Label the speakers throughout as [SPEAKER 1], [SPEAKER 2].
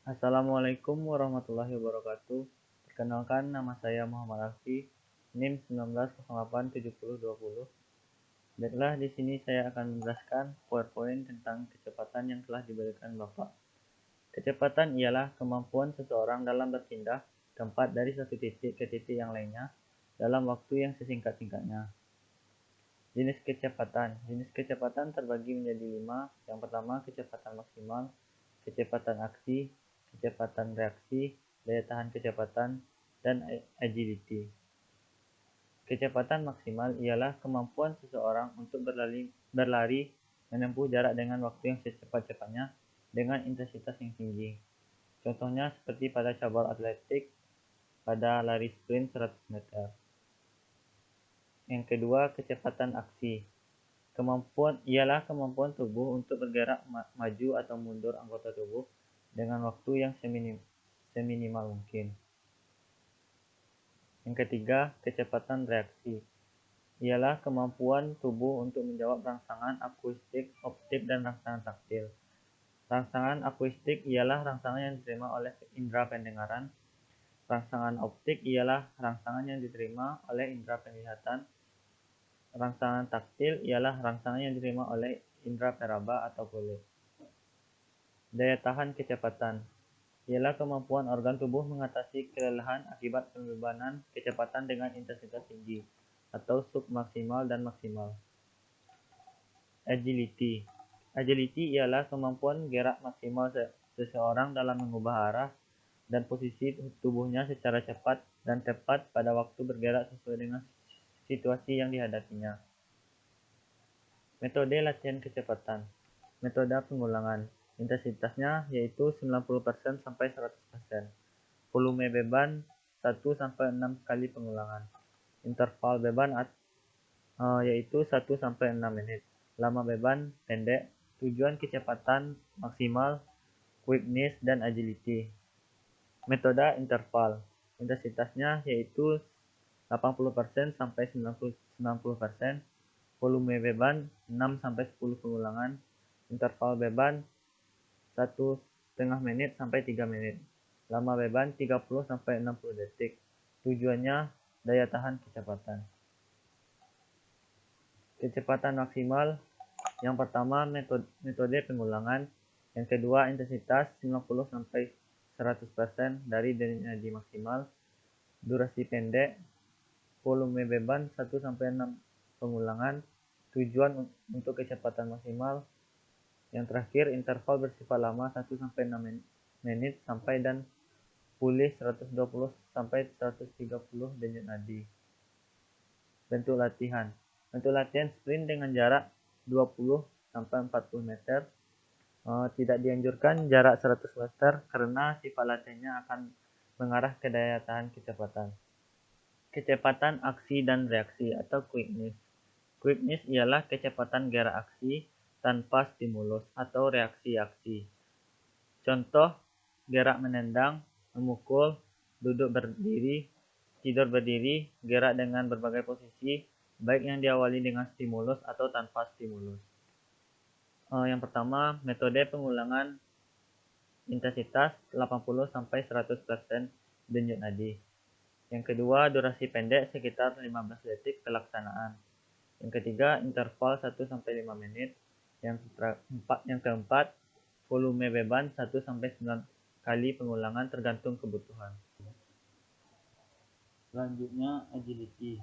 [SPEAKER 1] Assalamualaikum warahmatullahi wabarakatuh. Perkenalkan, nama saya Muhammad Alfi, NIM 19087020. Baiklah, di sini saya akan menjelaskan PowerPoint tentang kecepatan yang telah diberikan Bapak. Kecepatan ialah kemampuan seseorang dalam berpindah tempat dari satu titik ke titik yang lainnya dalam waktu yang sesingkat-singkatnya. Jenis kecepatan. Jenis kecepatan terbagi menjadi 5. Yang pertama, kecepatan maksimal, kecepatan aksi, kecepatan reaksi, daya tahan kecepatan, dan agility. Kecepatan maksimal ialah kemampuan seseorang untuk berlari menempuh jarak dengan waktu yang secepat-cepatnya dengan intensitas yang tinggi. Contohnya seperti pada cabang atletik pada lari sprint 100 meter. Yang kedua, kecepatan aksi. Kemampuan ialah kemampuan tubuh untuk bergerak maju atau mundur anggota tubuh dengan waktu yang seminimal mungkin. Yang ketiga, kecepatan reaksi. Ialah kemampuan tubuh untuk menjawab rangsangan akustik, optik, dan rangsangan taktil. Rangsangan akustik ialah rangsangan yang diterima oleh indera pendengaran. Rangsangan optik ialah rangsangan yang diterima oleh indera penglihatan. Rangsangan taktil ialah rangsangan yang diterima oleh indera peraba atau kulit. Daya tahan kecepatan ialah kemampuan organ tubuh mengatasi kelelahan akibat pembebanan kecepatan dengan intensitas tinggi atau submaksimal dan maksimal. Agility. Agility ialah kemampuan gerak maksimal seseorang dalam mengubah arah dan posisi tubuhnya secara cepat dan tepat pada waktu bergerak sesuai dengan situasi yang dihadapinya. Metode latihan kecepatan. Metode pengulangan. Intensitasnya yaitu 90% sampai 100%. Volume beban 1 sampai 6 kali pengulangan. Interval beban yaitu 1 sampai 6 menit. Lama beban pendek. Tujuan kecepatan maksimal, quickness, dan agility. Metode interval. Intensitasnya yaitu 80% sampai 90%. Volume beban 6 sampai 10 pengulangan. Interval beban 1,5 menit sampai 3 menit. Lama beban 30 sampai 60 detik. Tujuannya daya tahan kecepatan. Kecepatan maksimal. Yang pertama metode pengulangan. Yang kedua intensitas 90 sampai 100% dari energi maksimal. Durasi pendek. Volume beban 1 sampai 6 pengulangan. Tujuan untuk kecepatan maksimal. Yang terakhir, interval bersifat lama 1 sampai 6 menit sampai dan pulih 120 sampai 130 denyut nadi. Bentuk latihan. Bentuk latihan sprint dengan jarak 20 sampai 40 meter. Tidak dianjurkan jarak 100 meter karena sifat latihannya akan mengarah ke daya tahan kecepatan. Kecepatan aksi dan reaksi atau quickness. Quickness ialah kecepatan gerak aksi tanpa stimulus atau reaksi aksi. Contoh, gerak menendang, memukul, duduk berdiri, tidur berdiri, gerak dengan berbagai posisi, baik yang diawali dengan stimulus atau tanpa stimulus. Yang pertama, metode pengulangan intensitas 80 sampai 100% denyut nadi. Yang kedua, durasi pendek sekitar 15 detik pelaksanaan. Yang ketiga, interval 1 sampai 5 menit. Yang keempat, volume beban 1 sampai 9 kali pengulangan tergantung kebutuhan. Selanjutnya, agility.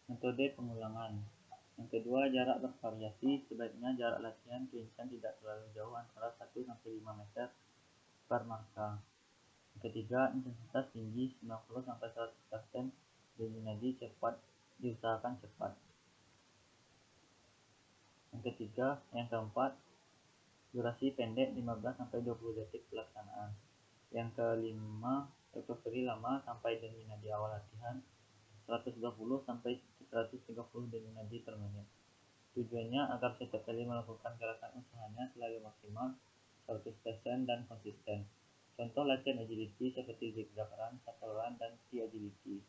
[SPEAKER 1] Metode pengulangan. Yang kedua, jarak bervariasi. Sebaiknya jarak latihan ke tidak terlalu jauh antara 1 sampai 5 meter per marka. Yang ketiga, intensitas tinggi 90 sampai 100% denyut nadi cepat, diusahakan cepat. Yang keempat, durasi pendek 15 sampai 20 detik pelaksanaan. Yang kelima, recovery lama sampai denyut nadi awal latihan 120 sampai 130 denyut nadi per menit. Tujuannya agar setiap kali melakukan gerakan usahanya selalu maksimal 100% dan konsisten. Contoh latihan agility seperti zigzag run, shuttle run, dan T-agility.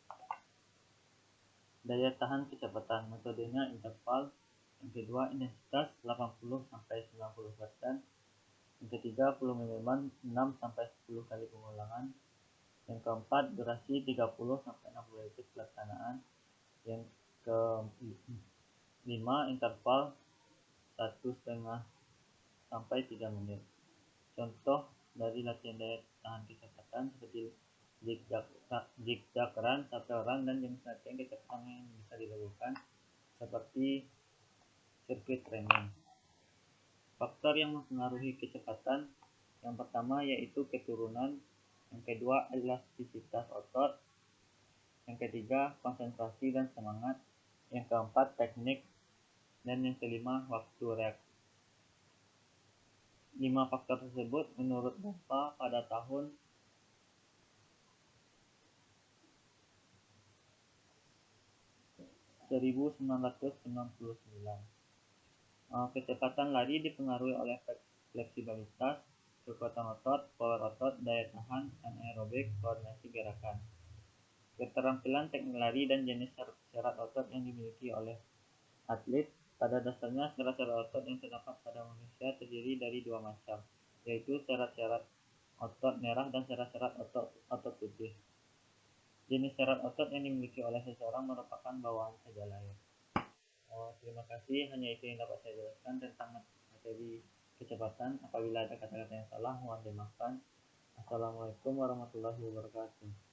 [SPEAKER 1] Daya tahan kecepatan. Metodenya interval. Yang kedua, intensitas 80 sampai 90%. Yang ketiga, volume memang 6-10 kali pengulangan. Yang keempat, durasi 30-60 detik pelaksanaan. Yang kelima, interval 1,5 sampai 3 menit. Contoh dari latihan daya tahan kecepatan seperti zigzag run, shuttle run, dan jenis latihan kecepatan yang bisa dilakukan seperti sirkuit training. Faktor yang mempengaruhi kecepatan yang pertama yaitu keturunan, yang kedua elastisitas otot, yang ketiga konsentrasi dan semangat, yang keempat teknik, dan yang kelima waktu reaksi. 5 faktor tersebut menurut Bapa pada tahun 1999. Kecepatan lari dipengaruhi oleh fleksibilitas, kekuatan otot, power otot, daya tahan, anaerobik, koordinasi gerakan, keterampilan teknik lari, dan jenis syarat otot yang dimiliki oleh atlet. Pada dasarnya, syarat-syarat otot yang terdapat pada manusia terdiri dari dua macam, yaitu syarat-syarat otot merah dan syarat-syarat otot putih. Jenis syarat otot yang dimiliki oleh seseorang merupakan bawaan saja lahir. Terima kasih, hanya itu yang dapat saya jelaskan tentang materi kecepatan. Apabila ada kata-kata yang salah, mohon dimaafkan. Assalamualaikum warahmatullahi wabarakatuh.